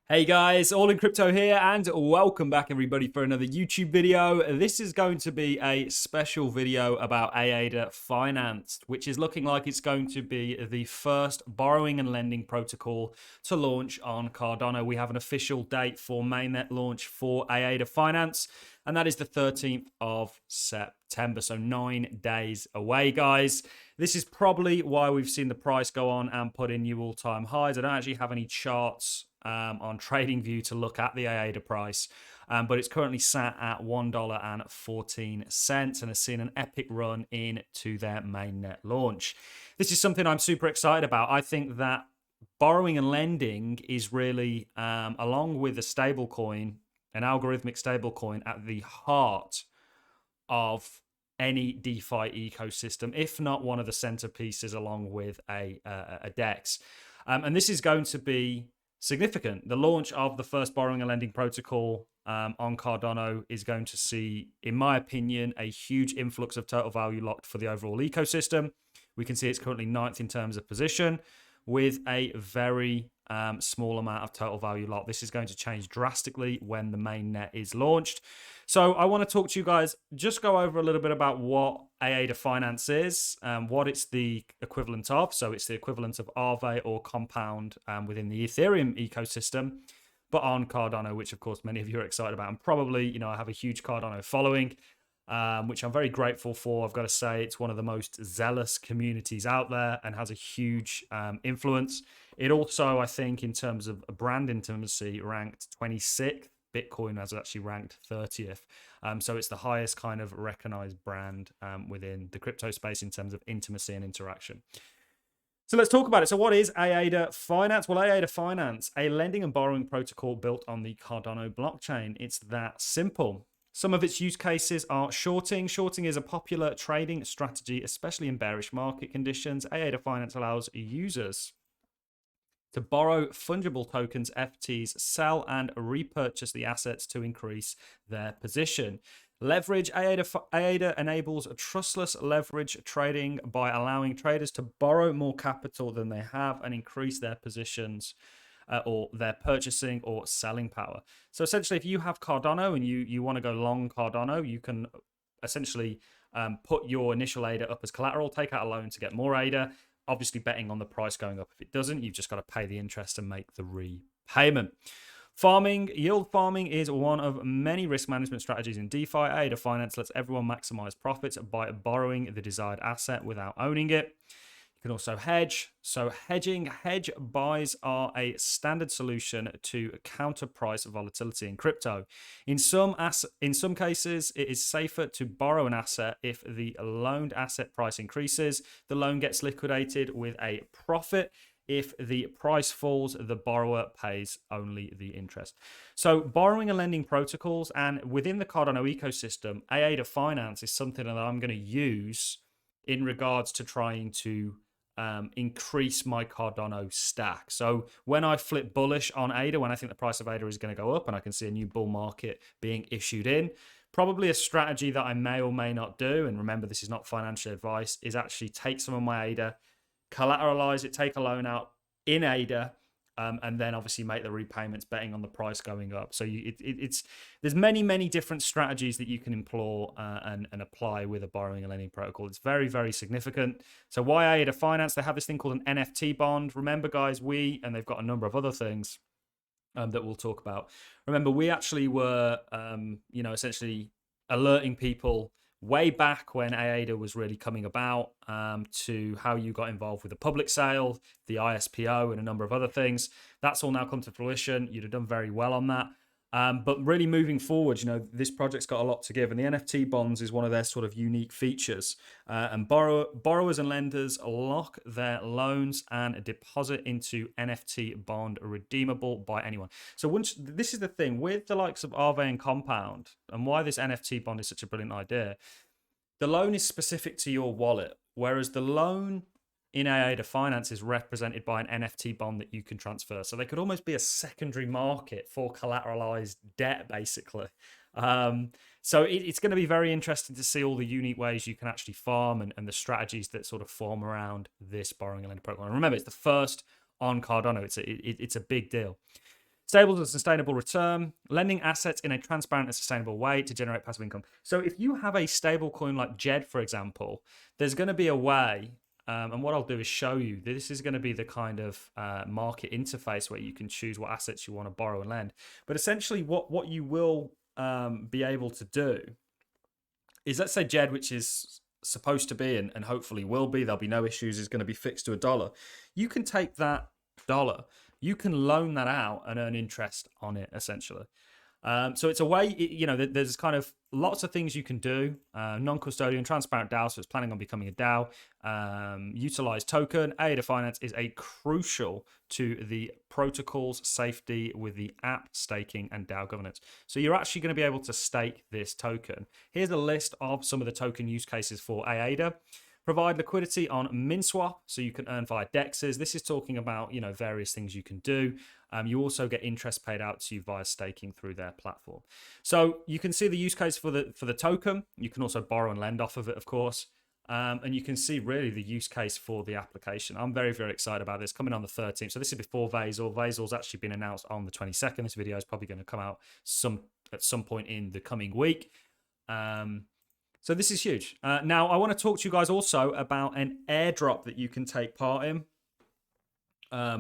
Hey guys, All in Crypto here, and welcome back everybody for another YouTube video. This is going to be a special video about AADA Financed, which is looking like it's going to be the first borrowing and lending protocol to launch on Cardano. We have an official date for mainnet launch for AADA Finance, and that is the 13th of September, so 9 days away, guys. This is probably why we've seen the price go on and put in new all-time highs. I don't actually have any charts on TradingView to look at the AADA price, but it's currently sat at $1.14 and has seen an epic run into their mainnet launch. This is something I'm super excited about. I think that borrowing and lending is really, along with a stablecoin, an algorithmic stablecoin, at the heart of any DeFi ecosystem, if not one of the centerpieces, along with a DEX. And this is going to be significant. The launch of the first borrowing and lending protocol on Cardano is going to see, in my opinion, a huge influx of total value locked for the overall ecosystem. We can see it's currently 9th in terms of position, with a very small amount of total value locked. This is going to change drastically when the mainnet is launched. So I want to talk to you guys, just go over a little bit about what AADA Finance is, what it's the equivalent of. So it's the equivalent of Aave or Compound within the Ethereum ecosystem, but on Cardano, which of course many of you are excited about. And probably, I have a huge Cardano following, which I'm very grateful for. I've got to say, it's one of the most zealous communities out there and has a huge influence. It also, I think, in terms of brand intimacy, ranked 26th. Bitcoin has actually ranked 30th. So it's the highest kind of recognized brand within the crypto space in terms of intimacy and interaction. So let's talk about it. So what is AADA Finance? Well, AADA Finance, a lending and borrowing protocol built on the Cardano blockchain. It's that simple. Some of its use cases are shorting. Shorting is a popular trading strategy, especially in bearish market conditions. AADA Finance allows users to borrow fungible tokens, FTs, sell and repurchase the assets to increase their position. Leverage. AADA enables trustless leverage trading by allowing traders to borrow more capital than they have and increase their positions or their purchasing or selling power. So essentially, if you have Cardano and you want to go long Cardano, you can essentially put your initial ADA up as collateral, take out a loan to get more ADA, obviously betting on the price going up. If it doesn't, you've just got to pay the interest and make the repayment. Farming. Yield farming is one of many risk management strategies in DeFi. AADA Finance lets everyone maximize profits by borrowing the desired asset without owning it. You can also hedge. So hedge buys are a standard solution to counter price volatility in crypto. In some cases, it is safer to borrow an asset if the loaned asset price increases. The loan gets liquidated with a profit. If the price falls, the borrower pays only the interest. So borrowing and lending protocols, and within the Cardano ecosystem, AADA Finance is something that I'm going to use in regards to trying to increase my Cardano stack. So when I flip bullish on ADA, when I think the price of ADA is going to go up and I can see a new bull market being issued in, probably a strategy that I may or may not do, and remember, this is not financial advice, is actually take some of my ADA, collateralize it, take a loan out in ADA, and then obviously make the repayments betting on the price going up. So there's many different strategies that you can employ and apply with a borrowing and lending protocol. It's very, very significant. So why AADA Finance? They have this thing called an NFT bond. Remember, guys, and they've got a number of other things that we'll talk about. Remember, we actually were, essentially alerting people way back when AADA was really coming about, to how you got involved with the public sale, the ISPO, and a number of other things. That's all now come to fruition. You'd have done very well on that. But really moving forward, this project's got a lot to give, and the NFT bonds is one of their sort of unique features. And borrowers and lenders lock their loans and deposit into NFT bond redeemable by anyone. So this is the thing with the likes of Aave and Compound, and why this NFT bond is such a brilliant idea. The loan is specific to your wallet, whereas the loan in AADA Finance is represented by an NFT bond that you can transfer. So they could almost be a secondary market for collateralized debt, basically. So it's going to be very interesting to see all the unique ways you can actually farm and the strategies that sort of form around this borrowing and lending program. And remember, it's the first on Cardano. It's a big deal. Stable and sustainable return, lending assets in a transparent and sustainable way to generate passive income. So if you have a stable coin like JED, for example, there's going to be a way, and what I'll do is show you, this is going to be the kind of market interface where you can choose what assets you want to borrow and lend. But essentially what you will be able to do is, let's say JED, which is supposed to be and hopefully will be, there'll be no issues, is going to be fixed to $1. You can take that dollar, you can loan that out and earn interest on it, essentially. So it's a way, there's kind of lots of things you can do. Non-custodian, transparent DAO, so it's planning on becoming a DAO. Utilized token. AIDA Finance is a crucial to the protocol's safety with the app staking and DAO governance. So you're actually going to be able to stake this token. Here's a list of some of the token use cases for AADA. Provide liquidity on MinSwap, so you can earn via DEXs. This is talking about, various things you can do. You also get interest paid out to you via staking through their platform. So you can see the use case for the token. You can also borrow and lend off of it, of course. And you can see really the use case for the application. I'm very, very excited about this, coming on the 13th. So this is before Vasil. Vasil's actually been announced on the 22nd. This video is probably going to come out at some point in the coming week. So this is huge. Now, I want to talk to you guys also about an airdrop that you can take part in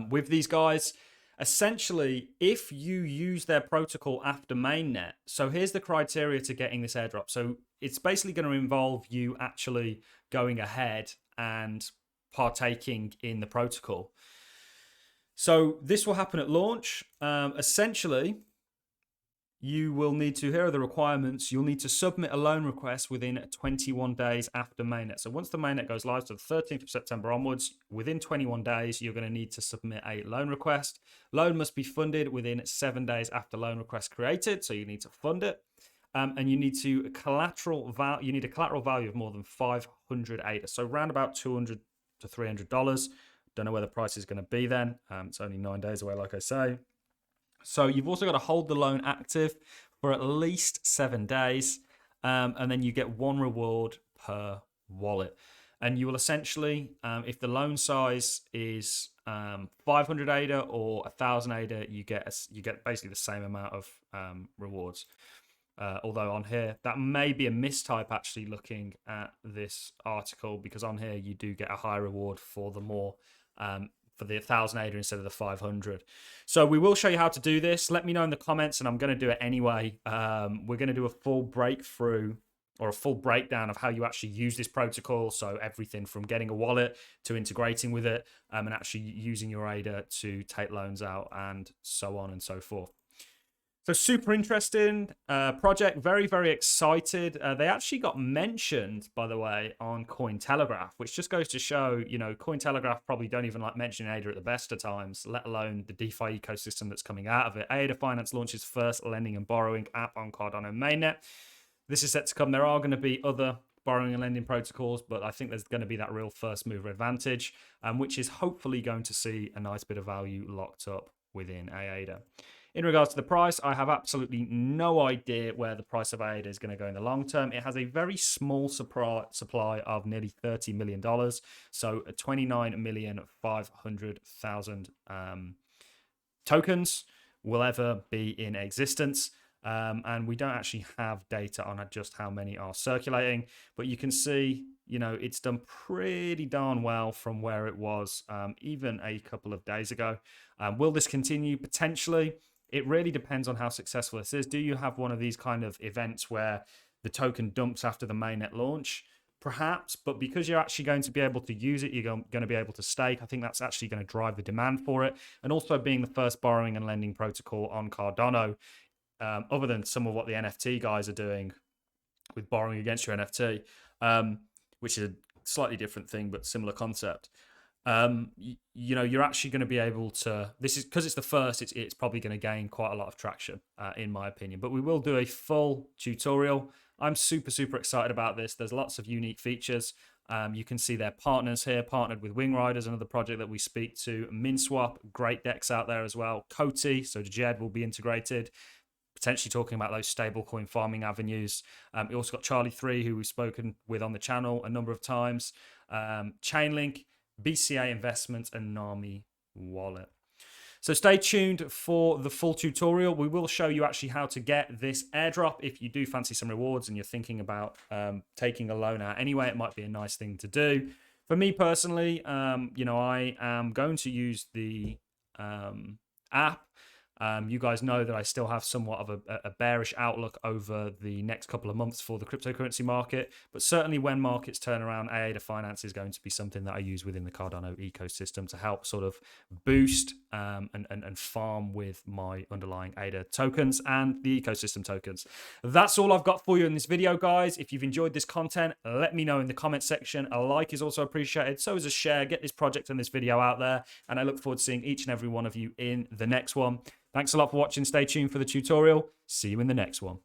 with these guys. Essentially, if you use their protocol after Mainnet, so here's the criteria to getting this airdrop. So it's basically going to involve you actually going ahead and partaking in the protocol. So this will happen at launch. Essentially, you will need to, here are the requirements. You'll need to submit a loan request within 21 days after Mainnet. So once the Mainnet goes live, so the 13th of September onwards, within 21 days, you're going to need to submit a loan request. Loan must be funded within 7 days after loan request created. So you need to fund it. And you need to you need a collateral value of more than 500 ADA. So around about $200 to $300. Don't know where the price is going to be then. It's only 9 days away, like I say. So you've also got to hold the loan active for at least 7 days. And then you get one reward per wallet. And you will essentially, if the loan size is 500 ADA or 1,000 ADA, you get basically the same amount of rewards. Although on here, that may be a mistype actually looking at this article, because on here you do get a higher reward for the more for the 1,000 ADA instead of the 500. So we will show you how to do this. Let me know in the comments, and I'm going to do it anyway. We're going to do a full breakthrough or a full breakdown of how you actually use this protocol. So everything from getting a wallet to integrating with it, and actually using your ADA to take loans out, and so on and so forth. So super interesting project, very, very excited. They actually got mentioned, by the way, on Cointelegraph, which just goes to show, Cointelegraph probably don't even like mentioning ADA at the best of times, let alone the DeFi ecosystem that's coming out of it. AIDA Finance launches first lending and borrowing app on Cardano Mainnet. This is set to come. There are going to be other borrowing and lending protocols, but I think there's going to be that real first mover advantage, which is hopefully going to see a nice bit of value locked up within AIDA. In regards to the price, I have absolutely no idea where the price of AIDA is going to go in the long term. It has a very small supply of nearly $30 million, so 29,500,000 tokens will ever be in existence. And we don't actually have data on just how many are circulating, but you can see, it's done pretty darn well from where it was even a couple of days ago. Will this continue? Potentially. It really depends on how successful this is. Do you have one of these kind of events where the token dumps after the mainnet launch? Perhaps, but because you're actually going to be able to use it, you're going to be able to stake. I think that's actually going to drive the demand for it. And also being the first borrowing and lending protocol on Cardano, other than some of what the NFT guys are doing with borrowing against your NFT, which is a slightly different thing, but similar concept. You're actually going to be able to, this is because it's the first, it's probably going to gain quite a lot of traction, in my opinion, but we will do a full tutorial. I'm super, super excited about this. There's lots of unique features. You can see their partners here, partnered with Wing Riders, another project that we speak to. MinSwap, great decks out there as well. Coty, so JED will be integrated, potentially talking about those stablecoin farming avenues. You also got Charlie3, who we've spoken with on the channel a number of times. CHAINLINK, BCA Investments, and Nami Wallet. So stay tuned for the full tutorial. We will show you actually how to get this airdrop. If you do fancy some rewards and you're thinking about taking a loan out anyway, it might be a nice thing to do. For me personally, you know, I am going to use the app. You guys know that I still have somewhat of a bearish outlook over the next couple of months for the cryptocurrency market, but certainly when markets turn around, AADA Finance is going to be something that I use within the Cardano ecosystem to help sort of boost and farm with my underlying ADA tokens and the ecosystem tokens. That's all I've got for you in this video, guys. If you've enjoyed this content, let me know in the comment section. A like is also appreciated, so is a share. Get this project and this video out there, and I look forward to seeing each and every one of you in the next one. Thanks a lot for watching. Stay tuned for the tutorial. See you in the next one.